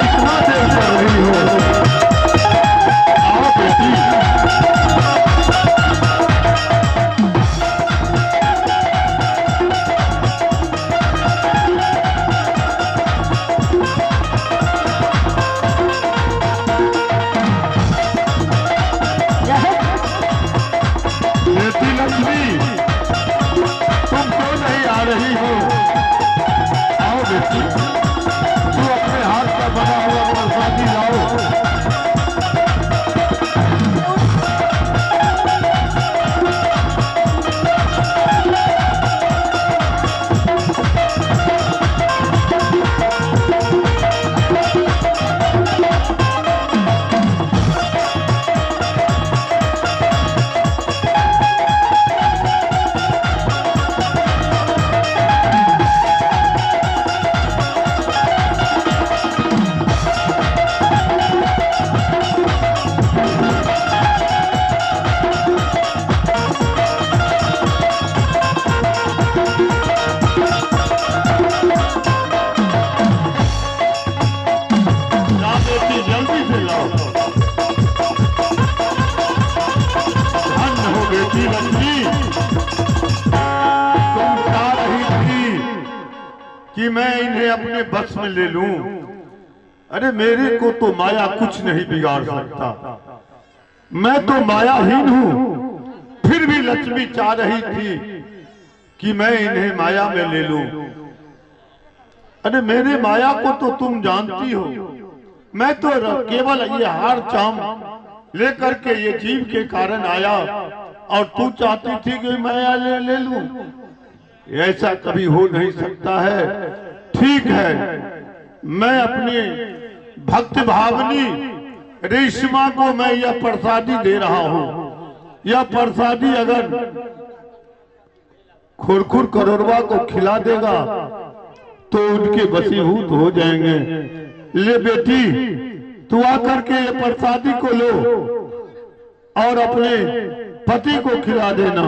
कितना देर कर रही हो? आओ बेटी। बेटी लक्ष्मी, तुम क्यों नहीं आ रही हो? आओ बेटी, तू अपने हाथ का बना हुआ प्रसादी लाओ। बेटी लक्ष्मी, तुम चाह रही थी कि मैं इन्हें अपने बस में ले लूं। अरे मेरे को तो माया कुछ नहीं बिगाड़ सकता, मैं तो मायाहीन हूं। फिर भी लक्ष्मी चाह रही थी कि मैं इन्हें माया में ले लूं। अरे मेरे माया को तो तुम जानती हो, मैं तो केवल ये हार चाम लेकर के ये जीव के कारण आया, और तू चाहती थी कि मैं ले लूं। ऐसा कभी हो नहीं सकता है। ठीक है, मैं अपनी भक्त भावनी रेशमा को मैं यह प्रसादी दे रहा हूं। यह प्रसादी अगर खुरखुर करोड़वा को खिला देगा तो उनके वशीभूत हो जाएंगे। ले बेटी, तू आकर के ये प्रसादी को लो और अपने पति को खिला देना।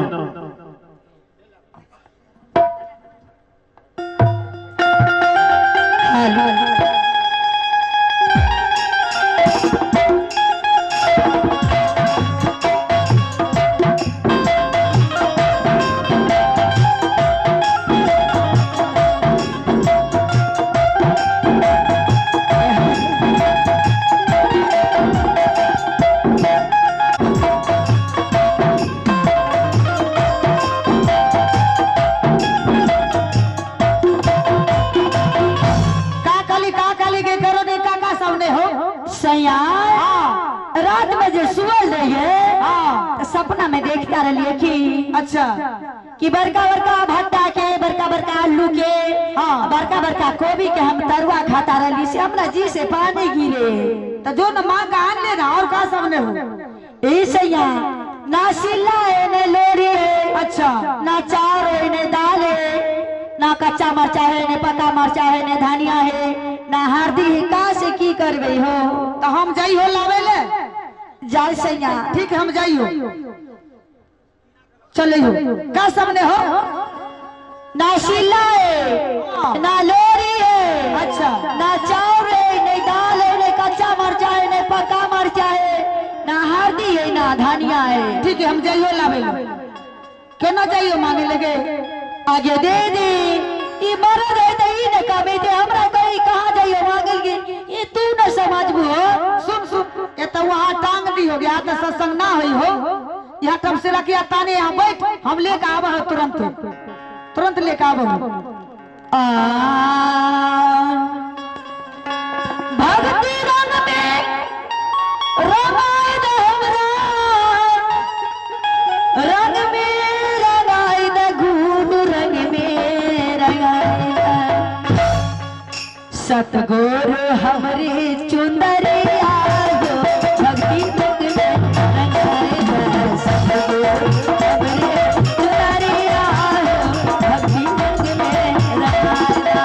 रात में जो सुबह रही है सपना में देखता रही कि अच्छा कि बड़का बड़का भट्टा के बड़का बड़का आलू के बड़का बड़का गोभी के हम तरुआ खाता रही से हमरा जी से पानी गिरे। तो जो न माँ का आन लेना और का सामने हो ऐसे ना सिला है न लोरी है, अच्छा ना चार है न दाल है, ना कच्चा मरचा है न पका मरचा है न धनिया है, ना हल्दी है। का से की करबे हो? तो हम जाई हो लावे ले जाय सैया। ठीक है, हम जाई हो चले हो। का सामने हो? ना सिला है ना लोरी है, अच्छा ना चाउर है न दाल है न कच्चा मरचा है न पका मरचा है, ना हल्दी है ना धनिया है। ठीक है, हम जाई हो लावे ले। केना जाइयो मांगे लगे आगे दे दे ये मरद है दही न कमे दे हमरा कहीं कहां जाइयो मांगे के ये तू न समझबो। सुन सुन ये तो वहां टांग दी हो गया तो सत्संग ना होई हो। यहाँ तब से रखिया ताने यहाँ बैठ, हम लेके आवा है तुरंत तुरंत लेके आवा भक्ति रंग में रंगाई दे हमरा, रंग में रंगाई दे घूम रंग में रंगाई दे सतगुरु हमरे चुंदरिया जो भक्ति रंग में रंगाई दे सतगुरु हमरे चुंदरिया जो भक्ति रंग में रंगाई दे।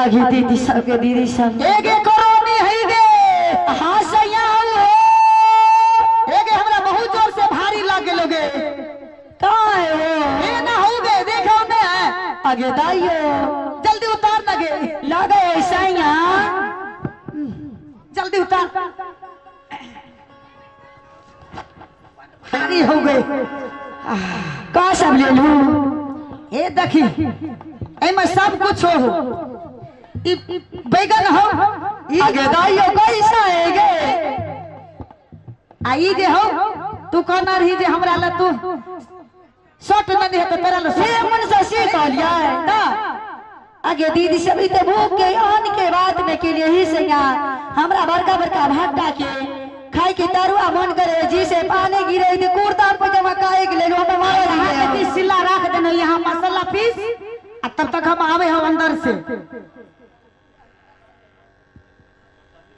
आगे दीदी सब के दीदी सब एगे करोनी है गे। हाँ सैया हो एगे हमरा बहुत जोर से भारी लागे लोगे। कहाँ है वो ये ना होगे देखो ने आगे दाइयो जल्दी उतार लगे लगे सैया जल्दी उतार। भारी हो गए। का सब ले लूं ये देखी एमे सब कुछ हो। ई बैगन हो आगे दाइयो कैसा है गे आई जे हो तू कहना रही जे हमरा ला तू शॉट न दे तो तेरा ला ये मन से सीख लिया है ना। आगे दीदी सब तो भूख के अन्न के बात में के लिए ही सैया हमरा बड़का बड़का भाटा के खाई के तरुआ मन करे जी से पानी गिरे तो कुर्ता पजामा काहे के ले लो हम मारा यहाँ दिए के सिला रख देना यहाँ मसाला पीस आ तब तक हम आवे हो अंदर से।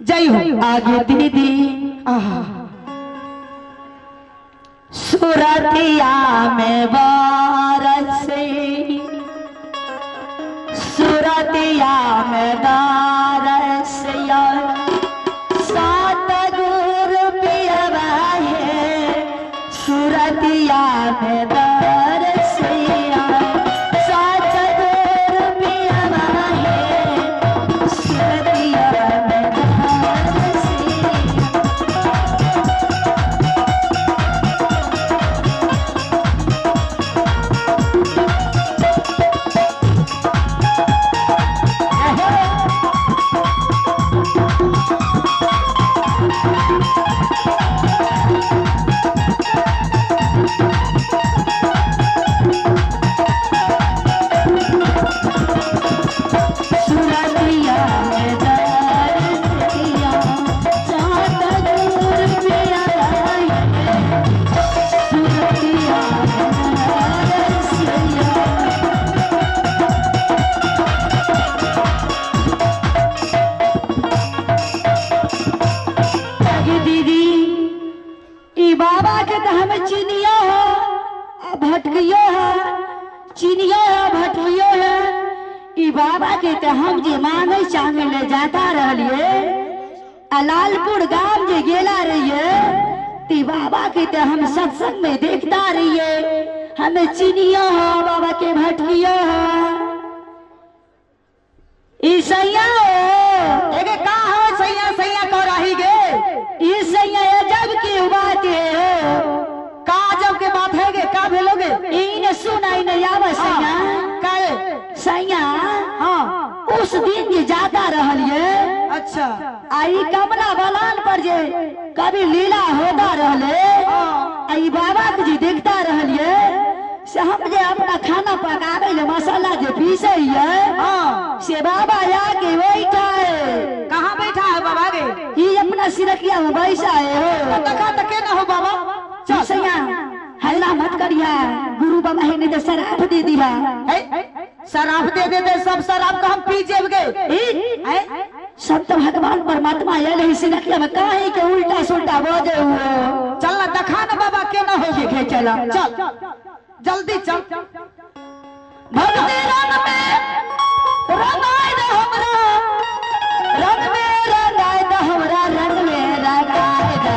जय हो। आगे दीदी सुरतिया में बारसे सुरतिया में दारसिया सात गुर पियवा है सुरतिया में दारसिया सात गुर पियवा है सुरतिया में दारसिया सुरतिया में दारसिया सात गुर पियवा है सुरतिया में दारसिया आगे दीदी ई बाबा के तो हमें चिनिया हो आ भटकियो है चिनिया है भटकियो है ई बाबा के तो हम जे मांगे चांगे ले जाता रहलिए आ लालपुर गांव जे गेला रहिए ती बाबा के तो हम सत्संग में देखता रहिए हमें चिनिया हो बाबा के भटकियो है ई सैया हो एगे का हो सैया सैया को रही गे। ई सैया अजब की बात है का जब के बात है गे का भेलोगे। इन सुनाई नहीं आवे सैया काहे सैया हाँ उस दिन जे जाता रहलिए अच्छा आई कमला बलान पर जे कभी लीला होता रहले आई बाबा के जी देखता रहलिए से हम जे अपना खाना पकावे ले मसाला जे पीसे है हाँ से बाबा आके बैठा है कहाँ बैठा है बाबा गे। ये अपना सिरकिया में बैठा है हो तका तके ना हो बाबा चल सैया हल्ला मत करिया गुरु बाबा है ने तो शराब दे दिया शराब दे दे सब शराब का हम पी जेब गए। सब तो भगवान परमात्मा ये नहीं सिरकिया में काहे के उल्टा सुल्टा बोझे हुए चल ना दखा ना बाबा के ना हो ठीक है चला चल जल्दी चल। भक्ति रंग में रंगाए दे हमरा रंग में रंगाए दे हमरा रंग में रंगाए दे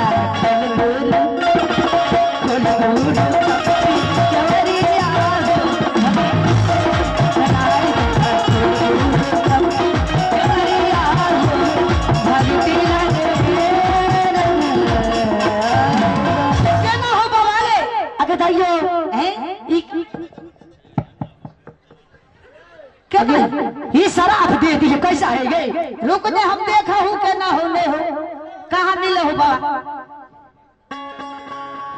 फुलगुर केवरिया हो बनाए दे केवरिया हो भक्ति के ना हो बाबा गे। अगर दाइयो ये शराब दे दी कैसा है गई रुक दे हम देखा हूँ के ना हो ले हो कहाँ मिले हो बाबा।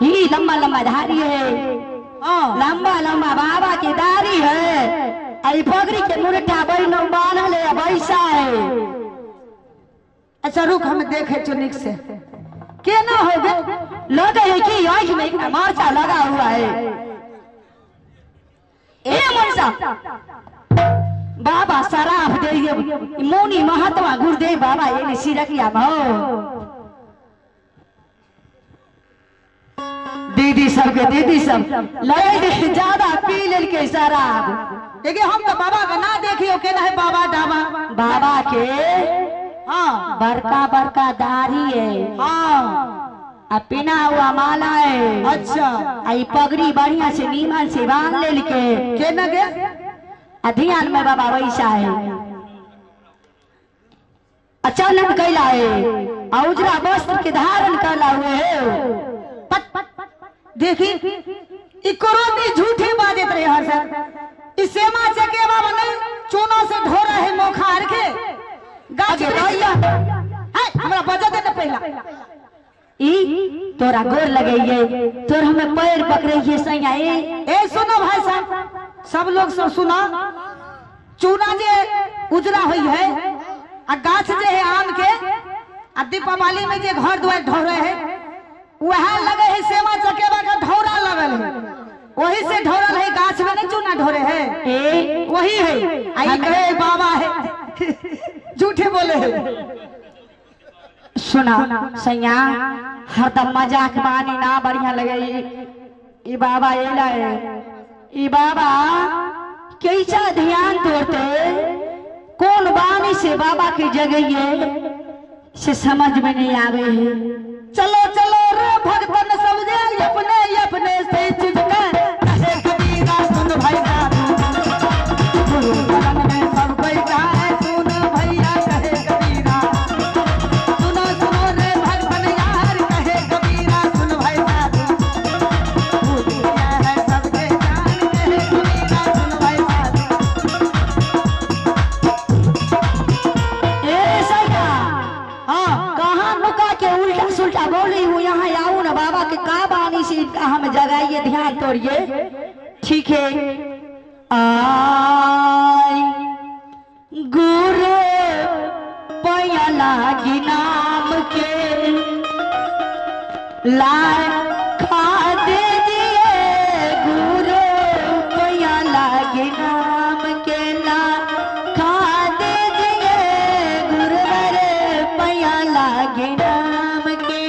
ये लंबा लंबा धारी है हाँ लंबा लंबा बाबा की दाढ़ी है आई पगड़ी के मुरटा बहनों बांधल है बैसा है। अच्छा रुक हम देखे चुनिक से के ना हो गे। लगे है कि आँख में एक मार्चा लगा हुआ है ए मनसा बाबा शराब दे मोनी महात्मा गुरुदेव बाबा ये सिरकिया भाव दीदी सब के दीदी सब लगे ज्यादा पी लेल के शराब देखिए हम तो बाबा का ना देखियो के है बाबा डाबा बाबा के हाँ बड़का बड़का दाढ़ी है, हाँ आ पिना हुआ माला है, अच्छा आई पगड़ी बढ़िया से नीमन से बांध ले के न गे ध्यान में बाबा वैसा है। अचानक कैला है और उजरा वस्त्र के धारण करला हुए है। देखी इकोरोनी झूठे बाजत रहे हर सर इस सेमा से के बाबा नहीं चूनों से ढो रहे मोखार के गाछ भैया हमरा बजा दे पहला ई तोरा गोर लगइए तोर हमें पैर पकड़िए सैया ए सुनो भाई साहब सब लोग सब सुना चूना जे उजरा हुई है आ गाछ जे है आम के आ दीपावली में जे घर द्वार ढोरे है वह लगे है सेवा चकेवा का ढौरा लगल है वही से ढोरल है गाछ में नहीं चूना ढोरे है ए वही है आई कहे बाबा है झूठे बोले है। सुना सैया हरदम मजाक बानी ना बढ़िया लगे ई बाबा एला है ई बाबा कैसा ध्यान तोड़ते कौन बानी से बाबा की जगह से समझ में नहीं आवे है। चलो चलो रे भगतन सब जे अपने से चिजका कहे कबीरा सुन भाई सब कोई कहे सुन भैया कहे कबीरा सुनो सुनो रे भगतन यार कहे कबीरा सुन भाई है सबके जान कहे कबीरा सुन भाई ए सैया हाँ कहाँ नुका के उल्टा सुल्टा बोली हूँ यहाँ आऊ ना बाबा के का बानी से हम जगाइए ध्यान तोड़िए ठीक है। आई गुरु पयला की नाम के लाए खा दीजिए गुरु पयला की नाम के ला खा दीजिए गुरुवर पयला के नाम के।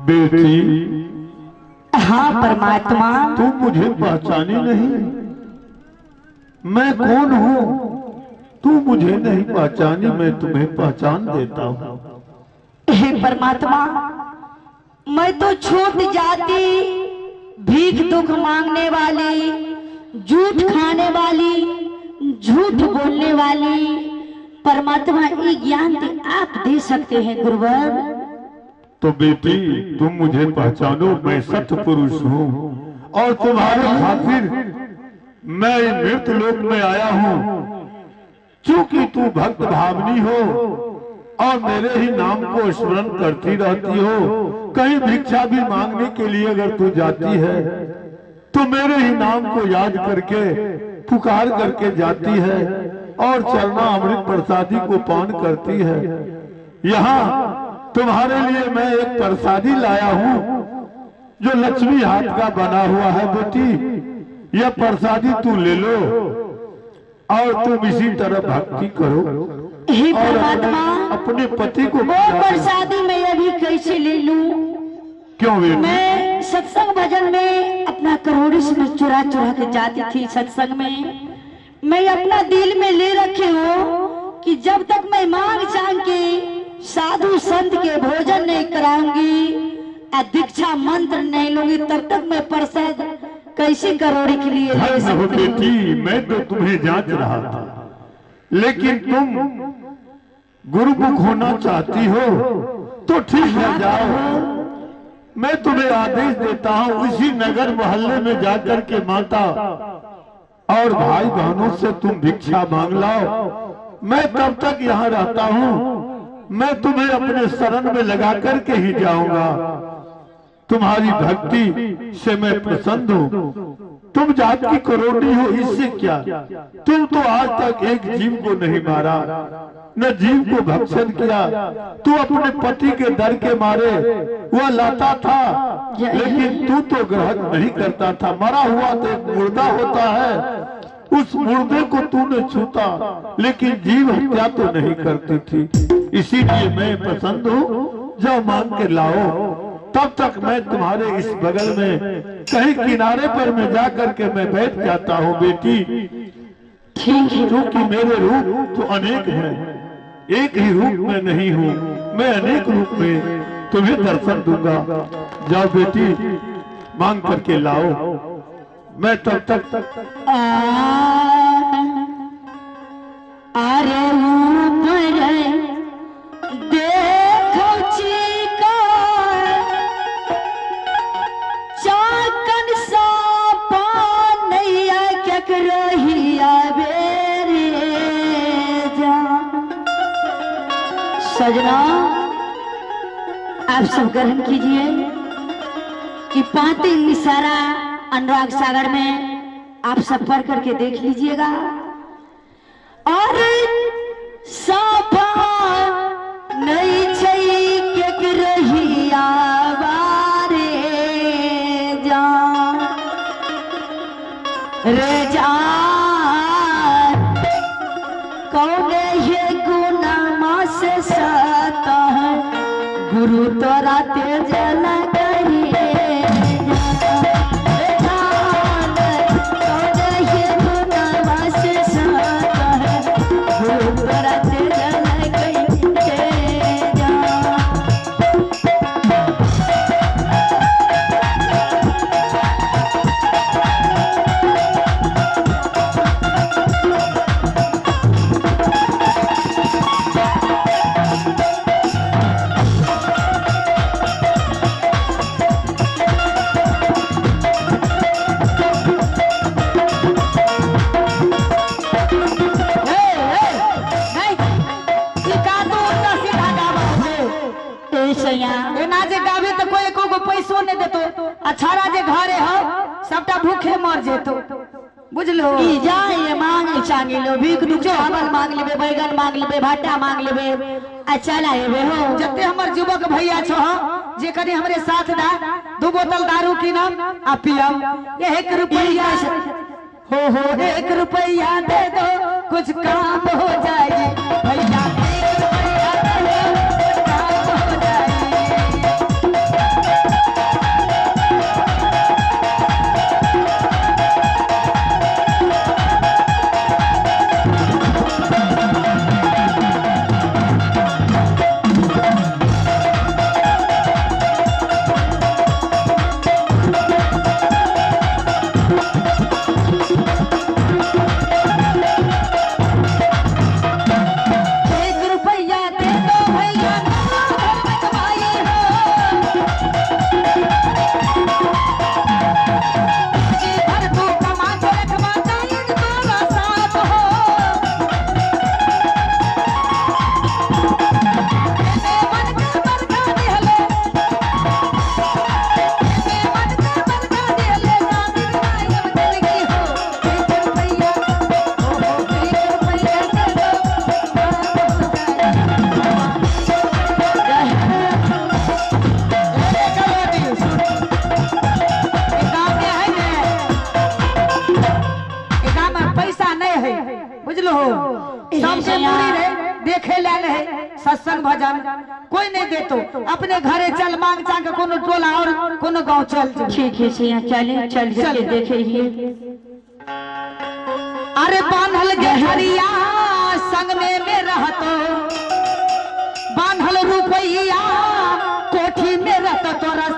बेटी हाँ परमात्मा तू मुझे पहचानी नहीं, मैं कौन हूँ? तू मुझे नहीं पहचानी, मैं तुम्हें पहचान देता हूँ। हे परमात्मा मैं तो छोट जाति भीख दुख मांगने वाली झूठ खाने वाली झूठ बोलने वाली परमात्मा ये ज्ञान आप दे सकते हैं गुरुवर। तो बेटी तुम मुझे पहचानो, मैं सत्य पुरुष हूँ और तुम्हारे खातिर मैं मृत्यु लोक में आया हूँ। चूंकि तू भक्त भावनी हो और मेरे ही नाम को स्मरण करती रहती हो, कहीं भिक्षा भी मांगने के लिए अगर तू जाती है तो मेरे ही नाम को याद करके पुकार करके जाती है और चरना अमृत प्रसादी को पान करती है। यहाँ तुम्हारे लिए मैं एक प्रसादी लाया हूँ जो लक्ष्मी हाथ का बना हुआ है। बेटी यह प्रसादी तू ले लो और तुम इसी तरह भक्ति करो हे और परमात्मा अपने पति को वो प्रसादी मैं अभी कैसे ले लूं? क्यों बेटी? मैं सत्संग भजन में अपना करोड़ी से चुरा चुरा के जाती थी सत्संग में। मैं अपना दिल में ले रखी हूँ कि जब तक मैं मांग चांग के साधु संत के भोजन नहीं कराऊंगी, दीक्षा मंत्र नहीं लूंगी, तब तक मैं प्रसाद कैसे करोड़ी के लिए ले हो सकती बेटी, हूँ। मैं तो तुम्हें जांच रहा था, लेकिन तुम गुरुमुख होना चाहती हो तो ठीक है, जाओ। मैं तुम्हें आदेश देता हूँ, इसी नगर मोहल्ले में जाकर के माता और भाई बहनों से तुम भिक्षा मांग लाओ। मैं तब तक यहाँ रहता हूँ, मैं तुम्हें अपने शरण में लगा करके ही जाऊंगा। तुम्हारी भक्ति से मैं प्रसन्न हूँ। तुम जात की करोड़ी हो, इससे क्या? तुम तो आज तक एक जीव को नहीं मारा, न जीव को भक्षण किया। तू अपने पति के डर के मारे वह लाता था, लेकिन तू तो ग्रहण नहीं करता था। मरा हुआ तो एक मुर्दा होता है, उस मुर्दे को तूने छूता, लेकिन जीव हत्या तो नहीं करती थी। इसीलिए मैं पसंद हूँ, जो मांग के लाओ। तब तक मैं तुम्हारे इस बगल में कहीं किनारे पर मैं जा करके मैं बैठ जाता हूँ बेटी। ठीक है। क्योंकि मेरे रूप तो अनेक हैं, एक ही रूप में नहीं हूँ, मैं अनेक रूप में तुम्हें दर्शन दूंगा। जाओ बेटी, मांग करके लाओ, मैं तब तक अरे ऊपर देखो चिका चाकन सा पानैया क्या रहिया बेरे जा। सजना, आप सब ग्रहण कीजिए कि पाते निसारा अनुराग सागर में आप सब पढ़ करके देख लीजिएगा। और साफा नहीं चाहिए कि रही आवारे जा रे जा। कौन ये गुना माँ से सता है, गुरु तोरा तेज लगे अछाड़ा जे घरे हो सबटा भूखे मर जेतो, बुझलो। ई जाए मांग चांगे लो, भीख दू चावल मांग लेबे, बैगन मांग लेबे, भाटा मांग लेबे, आ चला एबे हो। जते हमर युवक भैया छो जे कनी हमरे साथ दा 2 बोतल दारू कीनम आ पियम। 1 रुपया हो 1 रुपया दे दो, कुछ काम हो जाए भैया। 1 रुपया दे दो, कुछ काम हो जाए। सत्संग भजन कोई नहीं दे तो अपने घरे चल मांग चांग के कोनो टोला और कोनो गांव चल जा। ठीक है सैया चलिए चल चल देखिए। अरे बांधल गहरिया संग में रहतो बांधल रुपैया कोठी में रहतो तोरा